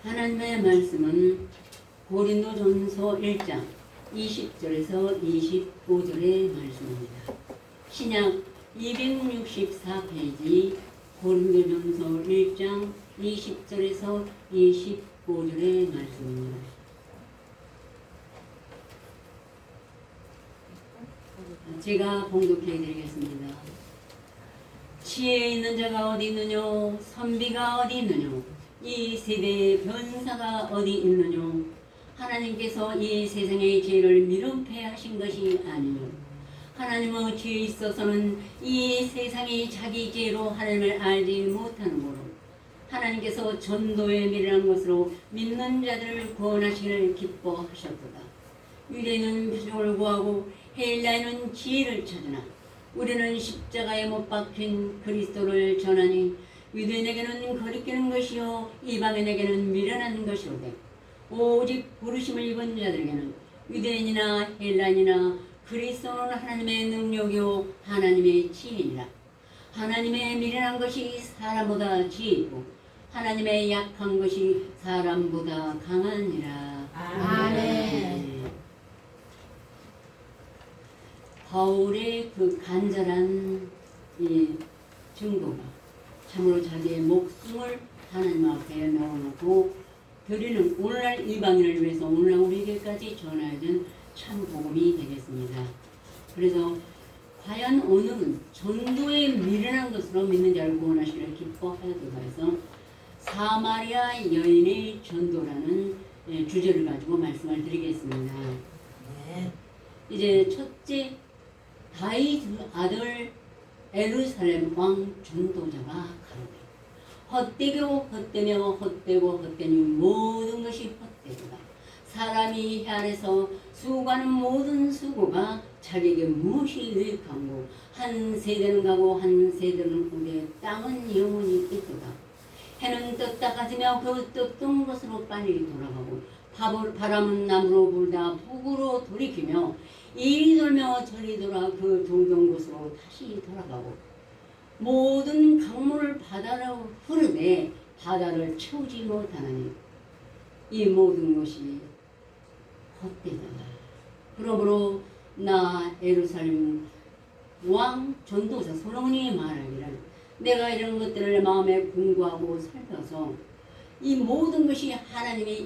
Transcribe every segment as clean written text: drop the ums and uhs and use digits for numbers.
하나님의 말씀은 고린도전서 1장 20절에서 25절의 말씀입니다. 신약 264페이지 고린도전서 1장 20절에서 25절의 말씀입니다. 제가 봉독해 드리겠습니다. 지혜 있는 자가 어디 있느뇨? 선비가 어디 있느뇨? 이 세대의 변사가 어디 있느뇨? 하나님께서 이 세상의 지혜를 미련케 하신 것이 아니요 하나님의 지혜에 있어서는 이 세상이 자기 지혜로 하나님을 알지 못하는므로 하나님께서 전도에 미련한 것으로 믿는 자들을 구원하시기를 기뻐하셨도다. 유대인은 표적을 구하고 헬라인은 지혜를 찾으나 우리는 십자가에 못 박힌 그리스도를 전하니 유대인에게는 거리끼는 것이요 이방인에게는 미련한 것이로되 오직 부르심을 입은 자들에게는 유대인이나 헬라인이나 그리스도는 하나님의 능력이요 하나님의 지혜니라. 하나님의 미련한 것이 사람보다 지혜이고 하나님의 약한 것이 사람보다 강하니라. 아멘. 바울의 그 간절한 이 증거가 참으로 자기의 목숨을 하나님 앞에 넣어놓고 드리는 오늘날 이방인을 위해서 오늘날 우리에게까지 전해야 된 참 복음이 되겠습니다. 그래서 과연 오늘은 전도에 미련한 것으로 믿는 자를 구원하시기를 기뻐하여도다 해서 사마리아 여인의 전도라는 주제를 가지고 말씀을 드리겠습니다. 네. 이제 첫째 다윗 아들 예루살렘 왕 전도자가 가로되 헛되고 헛되며 헛되고 헛되니 모든 것이 헛되도다. 사람이 해 아래서 수고하는 모든 수고가 자기에게 무엇이 유익한고 한 세대는 가고 한 세대는 오되 땅은 영원히 있도다. 해는 떴다 가지며 그 떴던 것으로 빨리 돌아가고 바람은 남으로 불다 북으로 돌이키며 이리 돌며 저리 돌아 그 돌던 곳으로 다시 돌아가고 모든 강물을 바다로 흐르되 바다를 채우지 못하나니 이 모든 것이 헛되다. 그러므로 나 예루살렘 왕 전도자 솔로몬이 말하기를 내가 이런 것들을 마음에 공부하고 살펴서 이 모든 것이 하나님이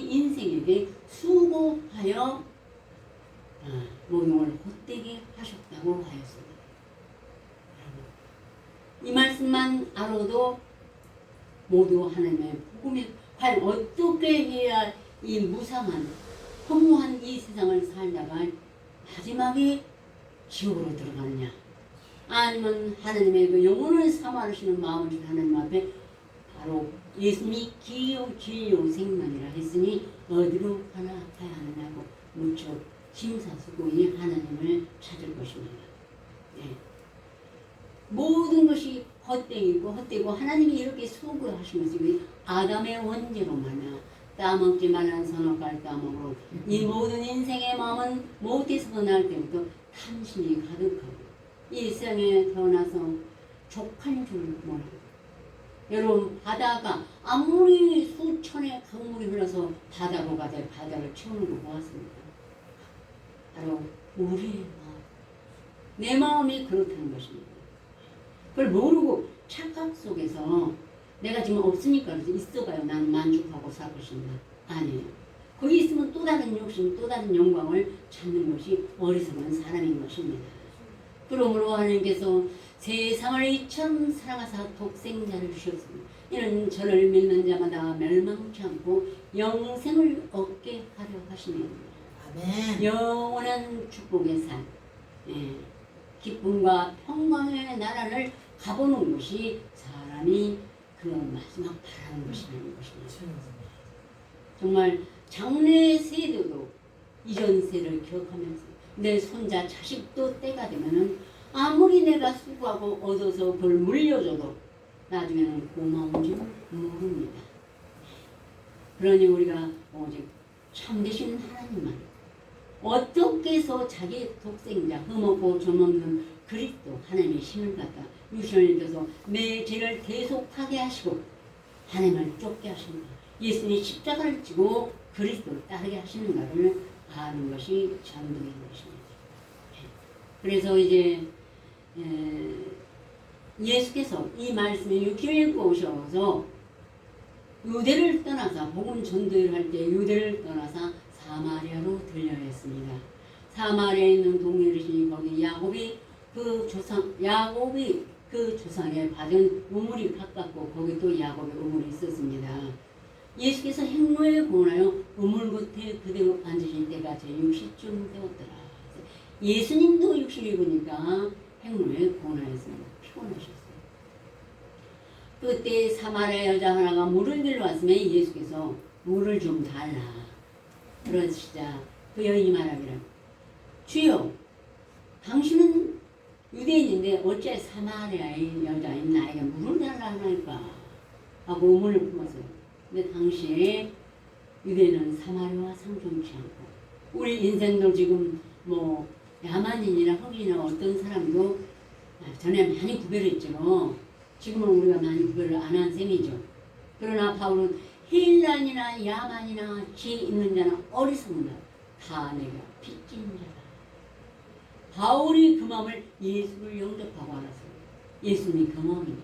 인생에게 수고하여 모든 걸 헛되게 하셨다고 하였습니다. 이 말씀만 알아도 모두 하나님의 복음이 과연 어떻게 해야 이 무상한 허무한 이 세상을 살다가 마지막에 지옥으로 들어가느냐, 아니면 하나님의 그 영혼을 사모하시는 마음을 준 하나님 앞에 바로 예수님이 기요 진료 생명이라 했으니 어디로 가나 가야 하느냐고 무척 심사숙고히 하나님을 찾을 것입니다. 네. 모든 것이 헛되고 하나님이 이렇게 수고하신 것이 아담의 원죄로 말미암아 따먹지 말라는 선악과를 따먹으로 이 모든 인생의 마음은 못에서 날 때부터 탐심이 가득하고 이 세상에 태어나서 족한 줄 몰라. 여러분 바다가 아무리 수천의 강물이 흘러서 바다로 가되 바다를 채우는 거 보았습니다. 바로 우리의 마음, 내 마음이 그렇다는 것입니다. 그걸 모르고 착각 속에서 내가 지금 없으니까 그래서 있어봐요. 난 만족하고 살 것입니다. 아니에요. 거기 있으면 또 다른 욕심, 또 다른 영광을 찾는 것이 어리석은 사람인 것입니다. 그러므로 하나님께서 세상을 이처럼 사랑하사 독생자를 주셨습니다. 이는 저를 믿는 자마다 멸망치 않고 영생을 얻게 하려 하시니 아멘. 영원한 축복의 삶, 기쁨과 평강의 나라를 가보는 것이 사람이 그 마지막 바라는 것이라는 것입니다. 정말 장래 세대도 이전 세를 기억하면서 내 손자 자식도 때가 되면은 아무리 내가 수고하고 얻어서 그걸 물려줘도 나중에는 고마운 줄 모릅니다. 그러니 우리가 오직 참되신 하나님만 어떻게 해서 자기 독생자 흠없고 점없는 그리스도 하나님의 신을 갖다 유신을 줘서 내 죄를 대속하게 하시고 하나님을 쫓게 하신다. 예수님이 십자가를 지고 그리스도를 따르게 하시는가를 아는 것이 전도인 것입니다. 그래서 이제 예수께서 이 말씀을 육신을 입고 오셔서 유대를 떠나서 복음 전도를 할 때 유대를 떠나서 사마리아로 들려야 했습니다. 사마리아에 있는 동네이시니 거기 야곱이 그 조상에 받은 우물이 가깝고 거기 또 야곱의 우물이 있었습니다. 예수께서 행로에 고나여 우물 곁에 그대로 앉으신 때가 제 60쯤 되었더라. 예수님도 60이니까 행로에 고나였습니다. 피곤하셨어요. 그때 사마리아 여자 하나가 물을 들러 왔으면 예수께서 물을 좀 달라. 그러시자 그 여인이 말하기를 주여 당신은 유대인인데 어째 사마리아의 여자인 나에게 물을 달라 하나이까 하고 의문을 품었어요. 근데 당시에 유대인은 사마리아와 상종치 않고 우리 인생도 지금 뭐 야만인이나 흑인이나 어떤 사람도 전에 많이 구별했죠. 지금은 우리가 많이 구별을 안 한 셈이죠. 그러나 바울은 헬란이나 야만이나 지혜 있는 자나 어리석은 자 다 내가 빚진 자다. 바울이 그 마음을 예수를 영접하고 알았어요. 예수님이 그 마음입니다.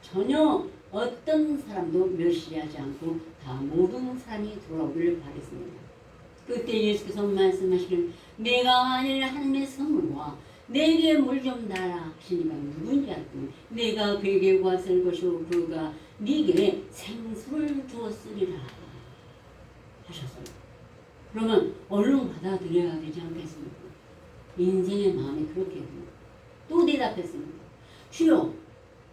전혀 어떤 사람도 멸시하지 않고 다 모든 사람이 돌아오기를 바랬습니다. 그때 예수께서 말씀하시는 내가 만일 하나님의 선물과 내게 물 좀 달라 하시니까 누군지 알았더니 내가 그에게 구했을 것이오 그가 네게 생수를 주었으리라 하셨어요. 그러면 얼른 받아들여야 되지 않겠습니까? 인생의 마음이 그렇게 됩니다. 또 대답했습니다. 주여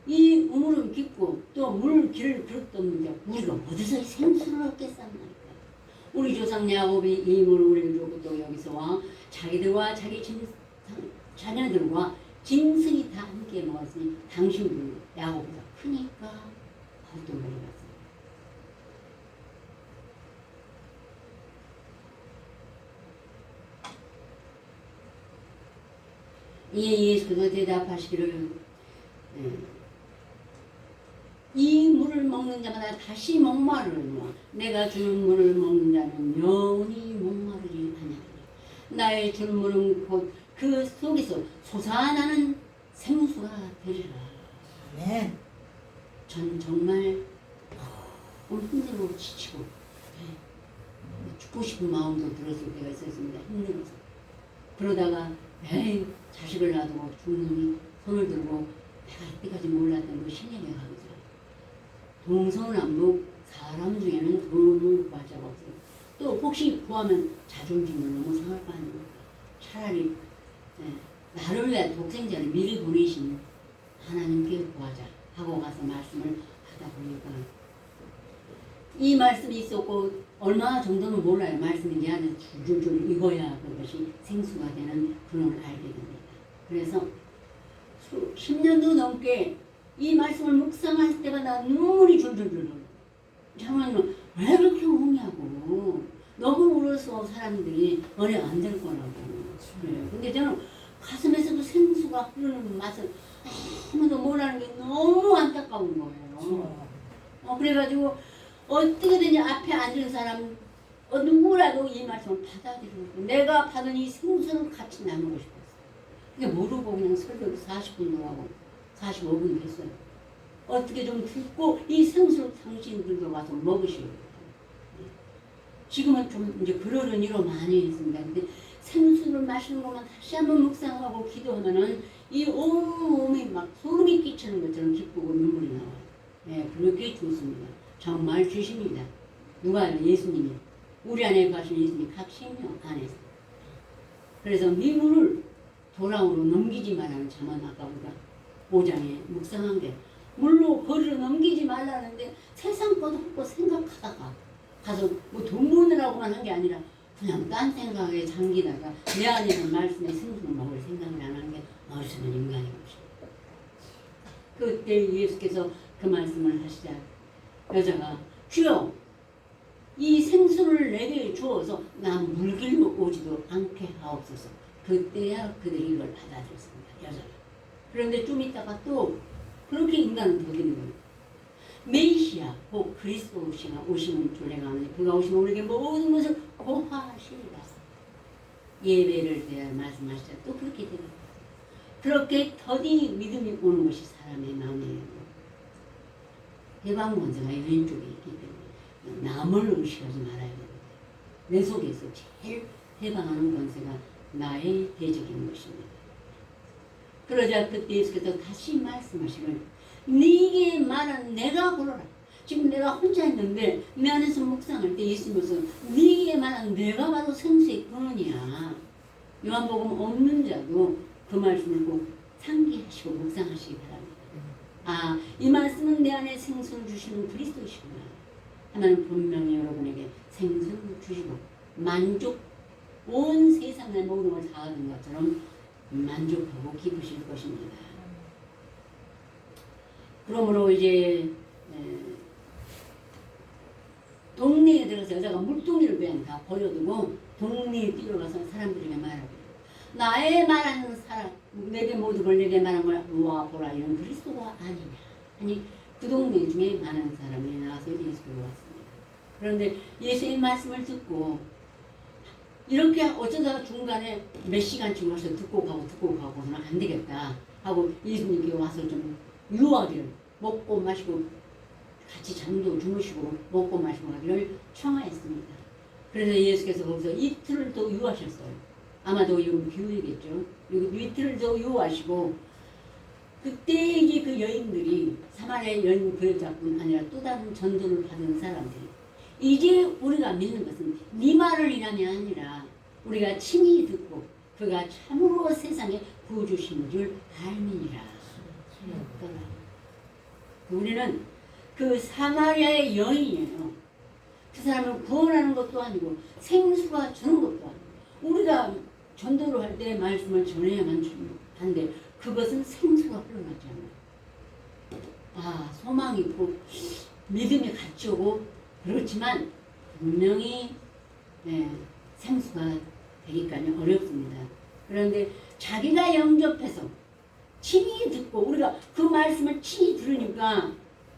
이 우물은 깊고 또 물 길을 그릇도 없는데 우리가 어디서 생수를 얻겠습니까? 우리 조상 야곱이 이 물을 우리를 주고 또 여기서 와 자기들과 자기 자녀들과 짐승이 다 함께 먹었으니 당신들은 야곱보다 크니까 하고 또 물어봤어요. 이에 예수께서 대답하시기를 이 물을 먹는 자마다 다시 목마르노라. 내가 주는 물을 먹는 자는 영원히 목마르지 아니하리니 나의 주는 물은 곧 그 속에서 솟아나는 생수가 되리라. 아멘. 전 정말 너무 힘들고 지치고 죽고 싶은 마음도 들었을 때가 있었습니다. 힘들어서. 그러다가 에이 자식을 놔두고 죽느니 손을 들고 내가 이때까지 몰랐던 그 신에게 가보자. 동서남북 사람 중에는 돈을 구할 자가 없어요. 또 혹시 구하면 자존심을 너무 상할 거 아닙니까? 차라리 나를 위해 독생자를 미리 보내신 하나님께 구하자 하고 가서 말씀을 하다 보니까 이 말씀이 있었고 얼마 정도는 몰라요. 말씀이 내 안에 줄줄줄 익어야 그것이 생수가 되는 그런 걸 알게 됩니다. 그래서 10년도 넘게 이 말씀을 묵상할 때마다 눈물이 줄줄줄 정말 왜 그렇게 우냐고 너무 울어서 사람들이 은혜 안 될 거라고 그래요. 근데 저는 가슴에서 그 생수가 흐르는 맛을 아무도 모르는 게 너무 안타까운 거예요. 그래가지고 어떻게든지 앞에 앉은 사람 누구라도 이 말씀을 받아들이고 내가 받은 이 생수를 같이 나누고 싶었어요. 그게 모르고 그냥 설교를 40분도 하고 45분 됐어요. 어떻게 좀 듣고 이 생수를 당신들도 와서 먹으시고 지금은 좀 이제 그러려니로 많이 했습니다. 근데 생수를 마시는 것만 다시 한번 묵상하고 기도하면은 이 온몸이 막 소름이 끼치는 것처럼 기쁘고 눈물이 나와요. 네, 그렇게 좋습니다. 정말 주십니다. 누가요? 예수님이. 우리 안에 가신 예수님이 각신령 안에서. 그래서 미물을 도랑으로 넘기지 말라는 자만 아까 우리가 5장에 묵상한 게 물로 거리로 넘기지 말라는데 세상 것도 없고 생각하다가 가서 뭐 돈 버느라고만 한 게 아니라 그냥 딴 생각에 잠기다가 내 안에 있는 말씀에 생수를 먹을 생각을 안 하는 게 어리석은 인간인 것입니다. 그때 예수께서 그 말씀을 하시자 여자가 주여 이 생수를 내게 주어서 난 물길로 오지도 않게 하옵소서. 그때야 그들이 이걸 받아들였습니다. 여자가. 그런데 좀 있다가 또 그렇게 인간은 더 되는 거예요. 메시아 곧 그리스도시가 오시는 줄 내가 아느니 그가 오시면 우리에게 모든 것을 고하시리라. 예배를 대하여 말씀하시자 또 그렇게 되는 거예요. 그렇게 더디 믿음이 오는 것이 사람의 마음이에요. 해방 권세가 왼쪽에 있기 때문에 남을 의식하지 말아야 됩니다. 내 속에서 제일 해방하는 권세가 나의 대적인 것입니다. 그러자 그때 예수께서 다시 말씀하시길 네게 말한 내가 고르라. 지금 내가 혼자 있는데 내 안에서 묵상할 때 예수님께서 네게 말한 내가 바로 생수의 근원이야. 요한복음 없는 자도 그 말씀을 꼭 상기하시고 묵상하시기 바랍니다. 아, 이 말씀은 내 안에 생수를 주시는 그리스도시구나. 하나님 분명히 여러분에게 생수를 주시고 만족, 온 세상의 모든 걸 다 얻은 것처럼 만족하고 기쁘실 것입니다. 그러므로 이제 동네에 들어서 여자가 물동이를 그냥 다 버려두고 동네에 뛰어가서 사람들에게 말하고 나의 말하는 사람 내게 모든 걸 내게 말한 걸 모아보라. 이런 그리스도가 아니냐. 아니 그 동네 중에 많은 사람이 나와서 예수를 왔습니다. 그런데 예수의 말씀을 듣고 이렇게 어쩌다가 중간에 몇 시간쯤 와서 듣고 가고는 안 되겠다 하고 예수님께 와서 좀 유하기를 먹고 마시고 같이 잠도 주무시고 먹고 마시고 하기를 청하였습니다. 그래서 예수께서 거기서 이틀을 더 유하셨어요. 아마도 이건 비유이겠죠. 이틀을 더 유하시고 그때 이제 그 여인들이 사마리아 여인 그 여자뿐 아니라 또 다른 전도를 받은 사람들이 이제 우리가 믿는 것은 네 말을 인함이 아니라 우리가 친히 듣고 그가 참으로 세상에 구주신 줄 알미니라. 우리는 그 사마리아의 여인이에요. 그 사람을 구원하는 것도 아니고 생수가 주는 것도 아니고 우리가 전도를 할 때 말씀을 전해야만 한데 그것은 생수가 흘러나지 않아요. 아, 소망이 있고 믿음이 같이 오고 그렇지만 분명히 생수가 되기까지 어렵습니다. 그런데 자기가 영접해서 친히 듣고 우리가 그 말씀을 친히 들으니까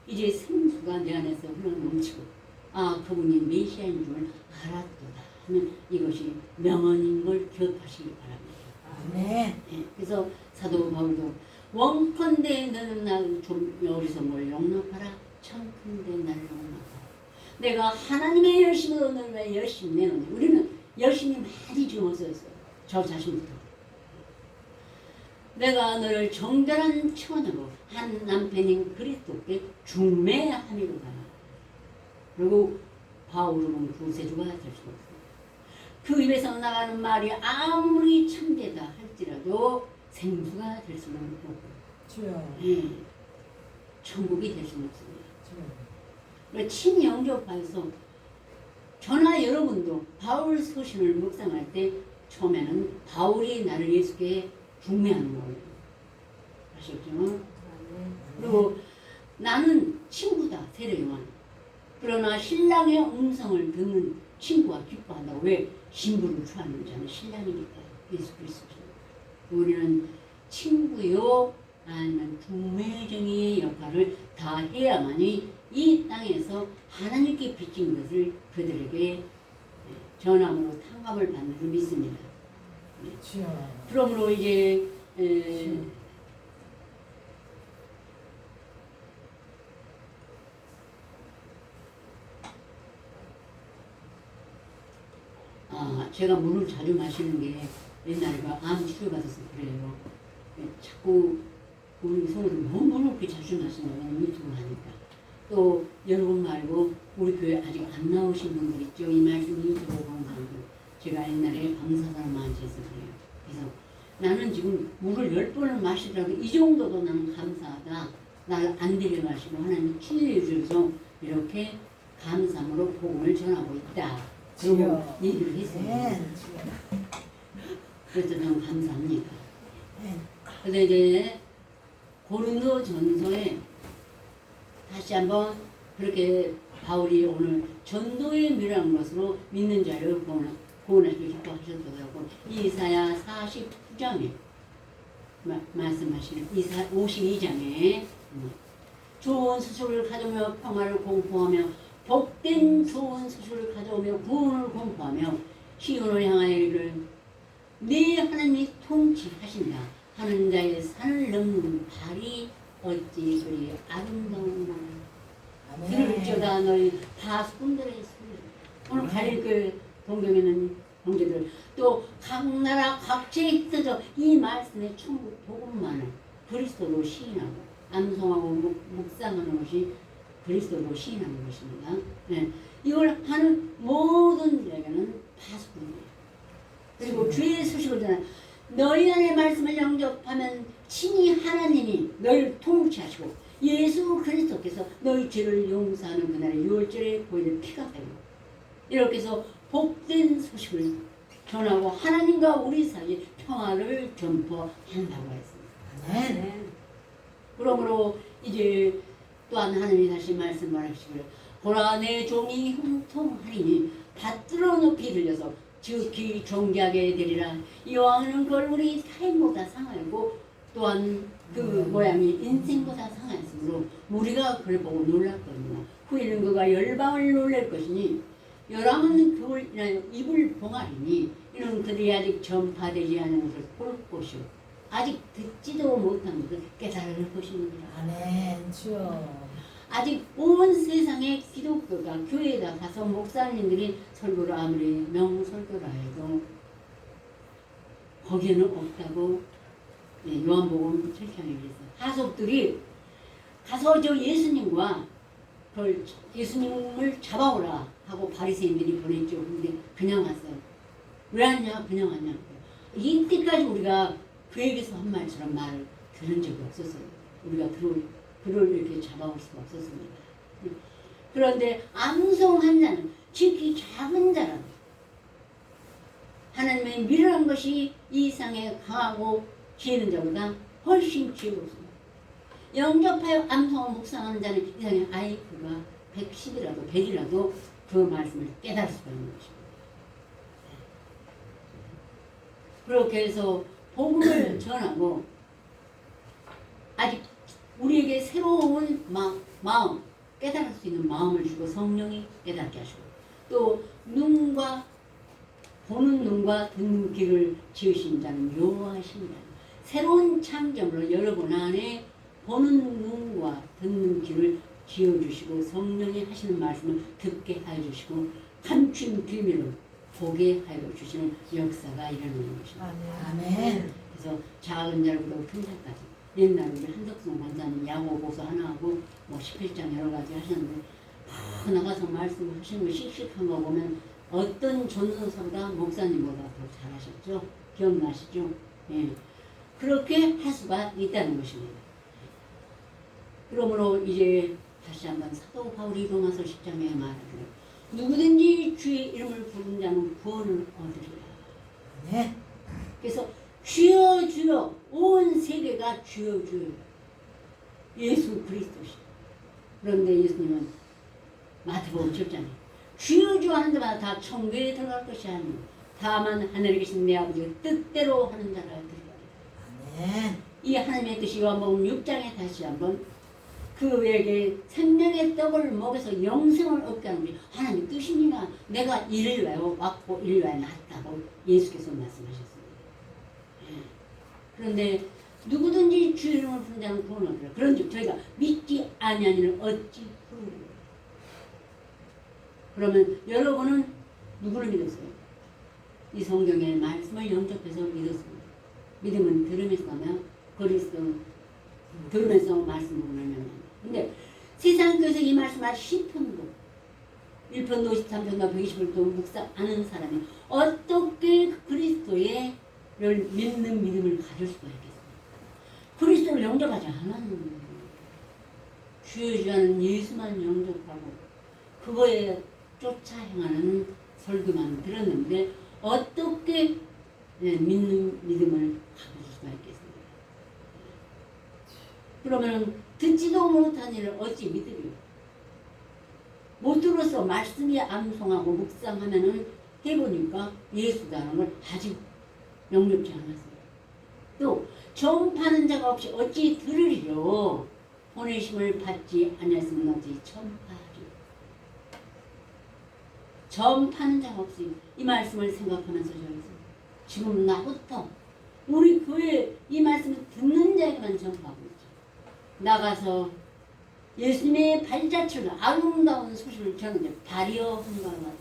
이제 생수가 내 안에서 흘러넘치고 아 그분이 메시아인 줄 알았도다 하면 이것이 명언인 걸 기억하시기 바랍니다. 네. 그래서 사도 바울도 원컨대 너는 나를 좀 어리석은 걸 용납하라 청컨대 나를 용납하라. 내가 하나님의 열심으로 너를 왜 열심히 내놓니. 우리는 열심히 많이 주어서 있어요. 저 자신부터. 내가 너를 정결한 처녀로 한 남편인 그리스도께 중매함이로다. 그리고 바울은 구세주가 될 수 없습니다. 그 입에서 나가는 말이 아무리 참되다 할지라도 생수가 될 수는 없고 천국이 될 수는 없습니다. 친히 영접해서 저나 여러분도 바울 서신을 묵상할 때 처음에는 바울이 나를 예수께 중매하는 거예요. 아셨죠? 그리고 나는 친구다 세례요한. 그러나 신랑의 음성을 듣는 친구가 기뻐한다고. 왜? 신부를 추하는 자는 신랑이니까 예수 그리스도죠. 우리는 친구요 아니면 중매쟁이의 역할을 다 해야만이 이 땅에서 하나님께 비친 것을 그들에게 전함으로 탕감을 받는 줄 믿습니다. 그러므로 이제 제가 물을 자주 마시는 게 옛날에 암 치료받아서 그래요. 자꾸 우리 성도들 너무 물을 그렇게 자주 마시는 유튜브 하니까. 또 여러분 말고 우리 교회 아직 안 나오신 분들 있죠. 이 말씀 유튜브 보는 사람들. 제가 옛날에 감사사람한테 해서 그래요. 그래서 나는 지금 물을 10번을 마시더라도 이 정도도 나는 감사하다. 나를 안 들여 마시고 하나님 치유해 주셔서 이렇게 감사함으로 복음을 전하고 있다. 그리고 얘기를 했어요. 그래서 저는 감사합니다. 근데 이제 고린도 전서에 다시 한번 그렇게 바울이 오늘 전도의 묘한 것으로 믿는 자를 구원하시고 기뻐하셨다고 이사야 49장에 말씀하시는 이사 52장에 좋은 소식을 가져오며 평화를 공포하며 복된 좋은 소식을 가져오며 구원을 공포하며 시온을 향하여 이르는 네 하나님이 통치하신다 하는 자의 산을 넘는 발이 어찌 그리 아름다운가. 들을지어다 너희 다수꾼들의 소리를. 오늘 갈릴교회 동경에는 형제들 또 각 나라 각지에 흩어져 이 말씀의 천국 복음만을 그리스도로 시인하고 암송하고 묵상하는 것이 그리스도로 시인하는 것입니다. 네. 이걸 하는 모든 자에게는 다수꾼이에요. 그리고 주의 소식을 전하 너희 안에 말씀을 영접하면 친히 하나님이 너희를 통치하시고 예수 그리스도께서 너희 죄를 용서하는 그날의 유월절에 보이는 피가 되고 이렇게 해서 복된 소식을 전하고 하나님과 우리 사이에 평화를 전포한다고 했습니다. 네. 그러므로 이제 또한 하나님이 다시 말씀하시기를 보라 내 종이 형통하리니 받들어 높이 들려서 즉히 존귀하게 되리라. 이왕은 그걸 우리 타인보다 상하였고 또한 그 모양이 인생보다 상하였으므로 우리가 그걸 보고 놀랐거든요. 후에는 그가 열방을 놀랄 것이니 열왕은 그걸 인하여 입을 봉하리니 이는 그들이 아직 전파되지 않은 것을 볼 것이요 아직 듣지도 못한 것을 깨달을 것입니다. 아멘. 주여. 아직 온 세상에 기독교가 교회에다 가서 목사님들이 설교를 아무리 명설교라 해도 거기에는 없다고 요한복음 7장에 그랬어요. 하속들이 가서 저 예수님과 그걸 예수님을 잡아오라 하고 바리새인들이 보냈죠. 근데 그냥 왔어요. 왜 왔냐? 그냥 왔냐고요. 이때까지 우리가 그에게서 한 말처럼 말을 들은 적이 없었어요. 우리가 그를 이렇게 잡아올 수가 없었습니다. 그런데 암송한 자는 지극히 작은 자라도 하나님의 미련한 것이 이 세상에 강하고 지혜 있는 자보다 훨씬 지혜롭습니다. 영접하여 암송하고 묵상하는 자는 이 세상에 아이크가 110이라도 100이라도 그 말씀을 깨달을 수가 있는 것입니다. 그렇게 해서 복음을 전하고 아직 우리에게 새로운 마음, 깨달을 수 있는 마음을 주고 성령이 깨닫게 하시고 또 눈과 보는 눈과 듣는 귀를 지으신 자는 여호와이십니다. 새로운 창조물로 여러분 안에 보는 눈과 듣는 귀를 지어주시고 성령이 하시는 말씀을 듣게 하여 주시고 감춘 비밀을 보게 하여 주시는 역사가 일어나는 것입니다. 아멘. 그래서 작은 자로부터 큰 자까지 옛날에 우리 한덕성 권사님 야고 보서 하나 하고 뭐 11장 여러 가지 하셨는데 다 나가서 말씀하시는 거 씩씩한 거 보면 어떤 전도사보다 목사님보다 더 잘하셨죠. 기억나시죠? 예. 그렇게 할 수가 있다는 것입니다. 그러므로 이제 다시 한번 사도 바울이 로마서 10장에 말하기를 누구든지 주의 이름을 부른 자는 구원을 얻으리라. 네. 그래서 주여 주여 온 세계가 주여 주여 예수 그리스도시. 그런데 예수님은 마태복음 7장에 주여 주여 하는 데마다 다 천국에 들어갈 것이 아니고 다만 하늘에 계신 내 아버지의 뜻대로 하는 자라 들어가리라. 아멘. 이 하나님의 뜻이 요한복음 6장에 다시 한번 그에게 생명의 떡을 먹여서 영생을 얻게 하는 게 하나님 뜻입니다. 내가 이를 위하여 왔고 이를 위하여 났다고 예수께서 말씀하셨습니다. 그런데 누구든지 주의 이름을 부르는 자는 구원을 얻으리라. 그런즉 저희가 믿지 아니하니는 어찌 부르리요. 그러면 여러분은 누구를 믿었어요? 이 성경의 말씀을 영접해서 믿었습니다. 믿음은 들음에서 나며 그리스도 들으면서 말씀을 나면. 근데 세상에서 이 말씀을 10편도 1편도 53편도 120편도 묵상 아는 사람이 어떻게 그리스도를 믿는 믿음을 가질 수가 있겠습니까? 그리스도를 영접하지 않았는데 주여주하는 예수만 영접하고 그거에 쫓아 행하는 설교만 들었는데 어떻게 믿는 믿음을 가질 수가 있겠습니까? 그러면 듣지도 못한 일을 어찌 믿으리요? 못 들어서 말씀이 암송하고 묵상하면은 해보니까 예수라는 걸 아직 영접지 않았어요. 또 전파하는 자가 없이 어찌 들으리요? 보내심을 받지 아니했으면 어찌 전파하리. 전파는 자가 없으니 이 말씀을 생각하면서 저기서 지금 나부터 우리 교회 이 말씀을 듣는 자에게만 전파하고 있죠. 나가서 예수님의 발자취를 아름다운 소식을 전하는데 발이여 한가 같아요.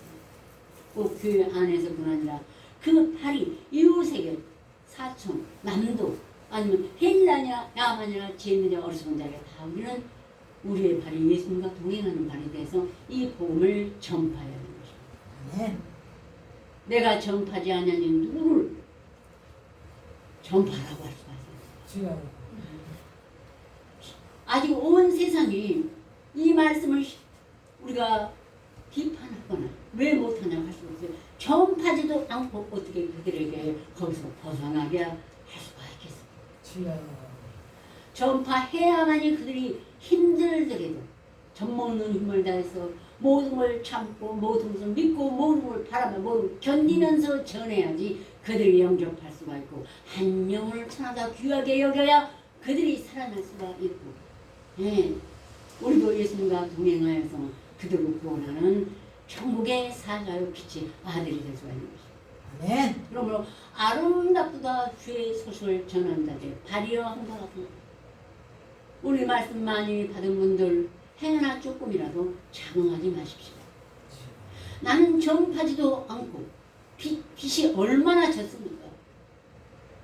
꼭 교회 안에서뿐 아니라 그 발이 이웃에게 사촌, 남도 아니면 헬라냐 야만이나 제느냐 어리석은 자에게 다 우리는 우리의 발이 예수님과 동행하는 발이 돼서 이 복음을 전파해야 하는 것입니다. 아멘. 내가 전파하지 않으니 누구를 전파라고 할 수가 있어요. 주여. 아직 온 세상이 이 말씀을 우리가 비판하거나 왜 못하냐고 할 수 없어요. 전파지도 않고 어떻게 그들에게 거기서 벗어나게 할 수가 있겠어요. 주여. 전파해야만이 그들이 힘들더라도 젖먹는 힘을 다해서 모든 걸 참고 모든 것을 믿고 모든 걸 바라며 모든 걸 견디면서 전해야지 그들이 영접할 수가 있고 한 영혼을 천하다 귀하게 여겨야 그들이 살아날 수가 있고 예, 우리도 예수님과 동행하여서 그들을 구원하는 천국의 사자요 빛의 아들이 될 수가 있는 것입니다. 아멘. 그러므로 아름답다 주의 소식을 전하는 자들 발이여 한가 같은 우리 말씀 많이 받은 분들 행여나 조금이라도 자긍하지 마십시오. 나는 전파지도 않고 빛이 얼마나 졌습니까?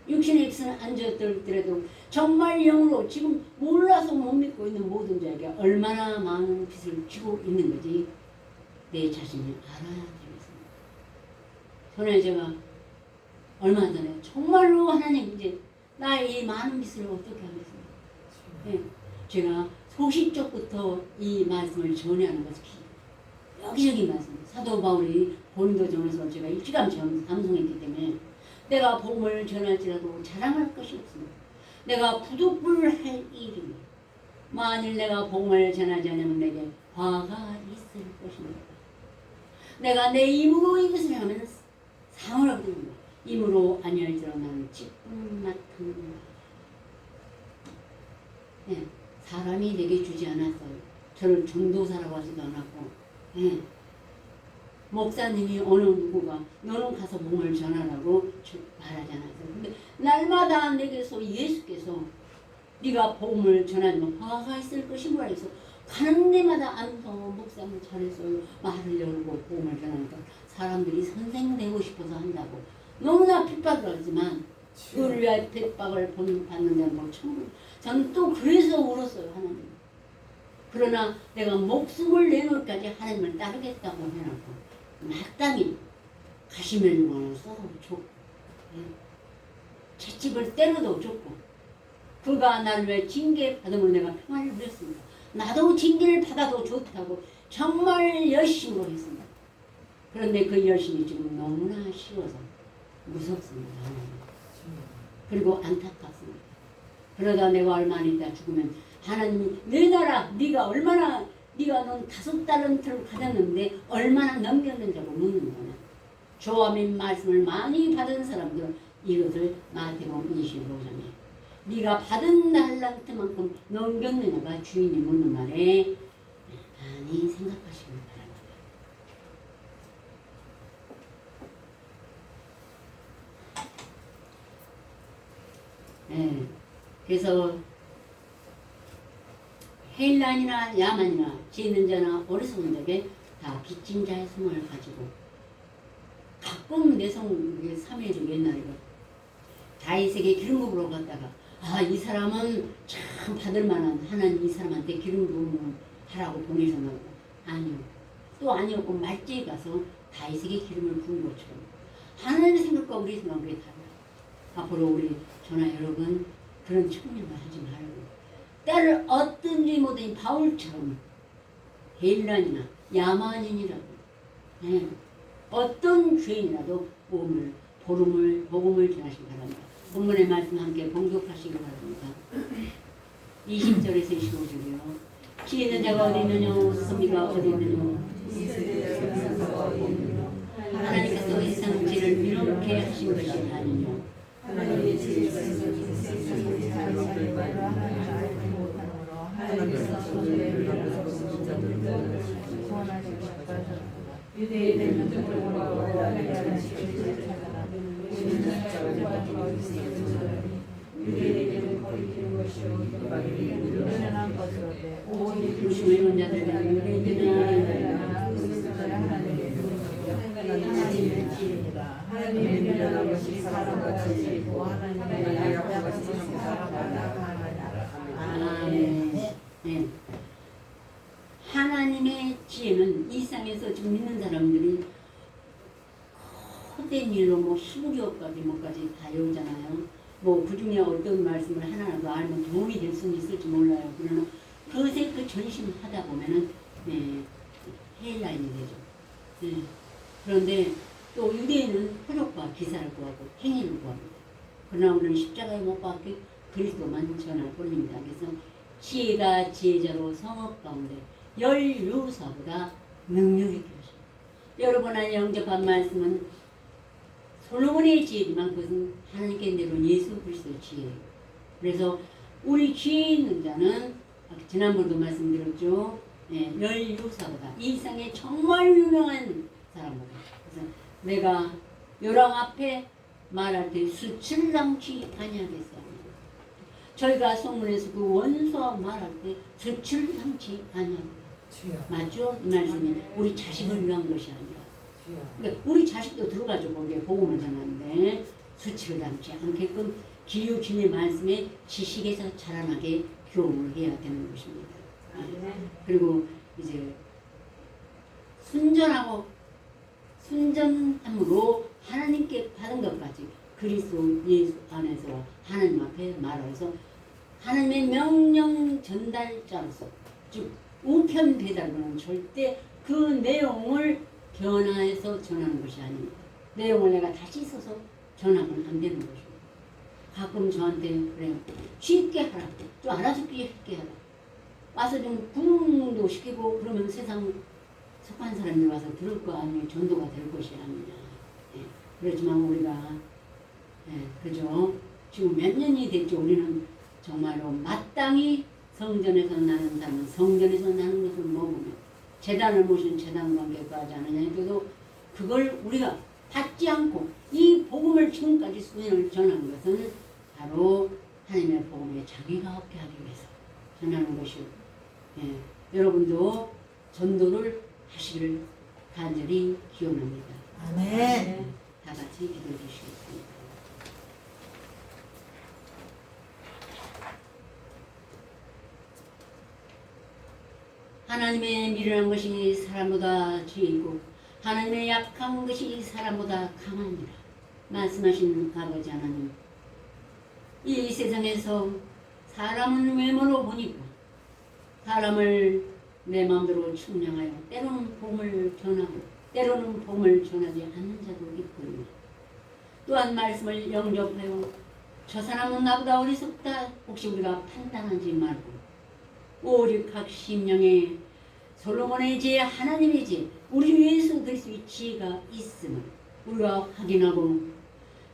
육신의 빛은 안 졌더라도 정말 영으로 지금 몰라서 못 믿고 있는 모든 자에게 얼마나 많은 빛을 주고 있는 거지 내 자신이 알아야 되겠습니다. 전에 제가 얼마 전에 정말로 하나님 이제 나의 이 많은 빛을 어떻게 하겠습니까? 네, 제가 소식적부터 이 말씀을 전하는 것이 여기저기 말씀 사도 바울이 고린도전에서 제가 일찌감치 방송했기 때문에 내가 복음을 전할지라도 자랑할 것이 없습니다. 내가 부득불할 일이 만일 내가 복음을 전하지 않으면 내게 화가 있을 것입니다. 내가 내 힘으로 이것을 하면 상을 얻습니다. 힘으로 아니할지라도 나는 기쁨 맡은 네, 사람이 내게 주지 않았어요. 저를 전도사라고 하지도 않았고 네. 목사님이 어느 누구가 너는 가서 복음을 전하라고 말하지 않았어요. 근데 날마다 내게서 예수께서 네가 복음을 전하면 화가 있을 것이므로 해서 가는 데마다 안서 목사님 잘했어요. 말을 열고 복음을 전하니까 사람들이 선생 되고 싶어서 한다고 너무나 핍박을 하지만 그를 위하여 핍박을 받는 데는 뭐 천국 저는 또 그래서 울었어요. 하나님. 그러나 내가 목숨을 내놓을까지 하나님을 따르겠다고 해놓고 마땅히 가시면 용어는 쏘고 줬고 채찍을 때려도 줬고 그가 나를 왜 징계 받으면 내가 평안을 누렸습니다. 나도 징계를 받아도 좋다고 정말 열심으로 했습니다. 그런데 그 열심이 지금 너무나 쉬워서 무섭습니다. 그리고 안타깝습니다. 그러다 내가 얼마나 있다 죽으면 하나님이 내 나라 네가 얼마나 네가 넌 5달란트를 받았는데 얼마나 넘겼는지고 묻는 거냐. 조아민 말씀을 많이 받은 사람들은 이것을 마태복음 25장에 네가 받은 달란트만큼 넘겼느냐가 주인이 묻는 말에 많이 생각하시길 바랍니다. 네, 그래서 헬란이나 야만이나 지는 자나 어리석은 자에게 다 빚진 자의 성을 가지고 가끔 내성 사무엘이 옛날에 다윗에게 기름 부으러 갔다가 이 사람은 참 받을 만한 하나님 이 사람한테 기름 부음을 하라고 보내셨나 보다. 아니요. 또 아니었고 말지에 가서 다윗에게 기름을 부은 것처럼 하나님의 생각과 우리 생각은 그게 달라요. 앞으로 우리 저나 여러분 그런 청년을 하지 말고 때를 어떤지 모든 바울처럼 헬란이나 야만인이라도 어떤 죄인이라도 복음을 전하시기 바랍니다. 본문의 말씀 함께 봉독하시기 바랍니다. 20절에서 25절이요. 지혜 있는 자가 어디 있느냐 선비가 어디 있느냐 하나님께서 이 세상 죄를 이렇게 하신 것이 아니뇨 주의 자들은 우리에게는 하나님의 미련한 것이 사람같이 있고 하나님의 약한 것이 사람마다 아멘. 네. 하나님의 지혜는 이 땅에서 지금 믿는 사람들이 거된 일로 뭐 히브리어까지 뭐까지 다 외우잖아요. 뭐 그중에 어떤 말씀을 하나라도 알면 도움이 될 수는 있을지 몰라요. 그러나 그것에 그 전심하다 보면은 헬라인이 되죠. 네. 그런데 또 유대인은 표적과 기사를 구하고 행위를 구합니다. 그러나 우리는 십자가에 못 박혀 그리스도만 전할 뿐입니다. 그래서 지혜가 지혜자로 성읍 가운데 열유사보다 능력이 필요하십니다. 여러분의 영접한 말씀은 솔로몬의 지혜지만 그것은 하나님께 내려온 예수 그리스도의 지혜예요. 그래서 우리 지혜 있는 자는 지난번도 말씀드렸죠. 열유사보다 이 세상에 정말 유명한 사람보다. 그래서 내가 요람 앞에 말할 때 수칠당치 아니하겠어. 저희가 성문에서 그 원수와 말할 때 수칠당치 아니하겠다. 맞죠? 이 말씀이 우리 자식을 위한 것이 아니라 그러니까 우리 자식도 들어가죠. 거기에 복음을 전하는데 수치를 담지 않게끔 기유주님의 말씀에 지식에서 자라나게 교훈을 해야 되는 것입니다. 그리고 이제 순전함으로 하나님께 받은 것까지 그리스도 예수 안에서 하나님 앞에 말해서 하나님의 명령 전달자로서 즉 우편 배달은 절대 그 내용을 변화해서 전하는 것이 아닙니다. 내용을 내가 다시 써서 전하면 안 되는 것입니다. 가끔 저한테 그래요. 쉽게 하라. 좀 알아듣기 쉽게 하라. 와서 좀 구ung도 시키고 그러면 세상 속한 사람이 와서 들을 거 아니에요. 전도가 될 것이 아니냐. 그렇지만 우리가 그죠. 지금 몇 년이 됐죠. 우리는 정말로 마땅히 성전에서 나는 사람은 성전에서 나는 것을 먹으면 제단을 모신 제단 관계까지 않느냐 해도 그걸 우리가 받지 않고 이 복음을 지금까지 수행을 전한 것은 바로 하나님의 복음에 자기가 얻게 하기 위해서 전하는 것이고 여러분도 전도를 하시기를 간절히 기원합니다. 아멘. 다 같이 기도해 주시겠습니다. 하나님의 미련한 것이 사람보다 지혜이고 하나님의 약한 것이 사람보다 강합니다. 말씀하신 아버지 하나님, 이 세상에서 사람은 외모로 보니까 사람을 내 마음대로 측량하여 때로는 복음을 전하고 때로는 복음을 전하지 않는 자도 있거든요. 또한 말씀을 영접하여 저 사람은 나보다 어리석다 혹시 우리가 판단하지 말고 오직 각 심령에 솔로몬의 지혜 하나님의 지혜 우리 예수 그리스도의 지혜가 있음을 우리가 확인하고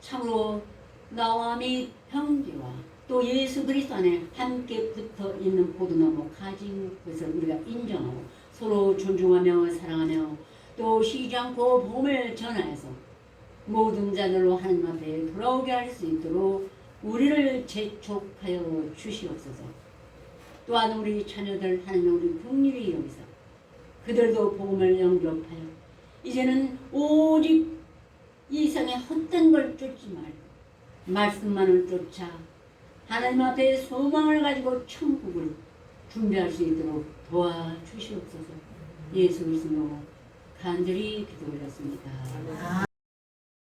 참으로 나와 및 형제와 또 예수 그리스도 안에 함께 붙어 있는 포도나무 가진 것을 우리가 인정하고 서로 존중하며 사랑하며 또 쉬지 않고 복음을 전하여서 모든 자들로 하나님 앞에 돌아오게 할 수 있도록 우리를 재촉하여 주시옵소서. 또한 우리 자녀들 하나님 우리 긍휼히 여기서 그들도 복음을 영접하여 이제는 오직 이 세상에 헛된 걸 쫓지 말고 말씀만을 쫓아 하나님 앞에 소망을 가지고 천국을 준비할 수 있도록 도와주시옵소서. 예수 그리스도로 간절히 기도 올렸습니다.